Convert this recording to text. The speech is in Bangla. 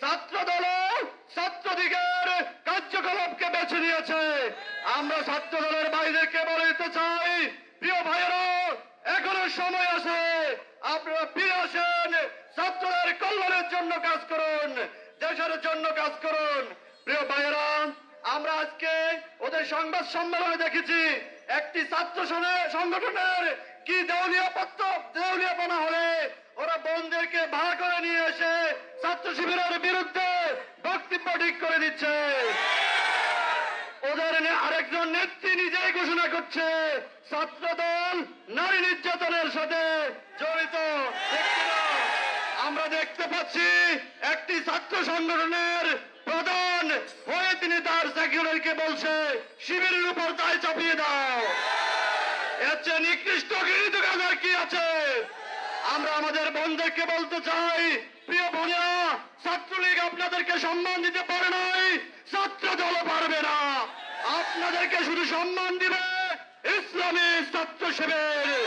ছাত্রদল ছাত্রলীগের কার্যকলাপকে বেছে নিয়েছে। আমরা ছাত্রদলের ভাইদেরকে বলে দিতে চাই, প্রিয় ভাইয়েরা, এখনো সময় আছে, আপনারা ফিরে আসেন, ছাত্রদের কল্যাণের জন্য কাজ করুন, দেশের জন্য কাজ করুন। প্রিয় ভাইয়েরা, আমরা আজকে ওদের সংবাদ সম্মেলনে দেখেছি একটি ছাত্র সংগঠনের কি দেউলিয়াপনা হলে ওরা বোনদেরকে ভাড়া করে নিয়ে এসে ছাত্র শিবিরের বিরুদ্ধে বক্তব্য ঠিক করে দিচ্ছে। ওদের আরেকজন নেত্রী নিজেই ঘোষণা করছে ছাত্রদল নারী নির্যাতনের সাথে জড়িত। আমরা দেখতে পাচ্ছি একটি ছাত্র সংগঠনের প্রধান হয়ে তিনি তার সেক্রেটারিকে বলছে শিবিরের উপর দায় চাপিয়ে দাও। এর চেয়ে নিকৃষ্ট ঘৃণিত কাজ আর কি আছে? আমরা আমাদের বোনদেরকে বলতে চাই, প্রিয় বোনেরা, ছাত্রলীগ আপনাদেরকে সম্মান দিতে পারে নাই, ছাত্র দলও পারবে না। আপনাদেরকে শুধু সম্মান দিবে ইসলামী ছাত্র শিবির।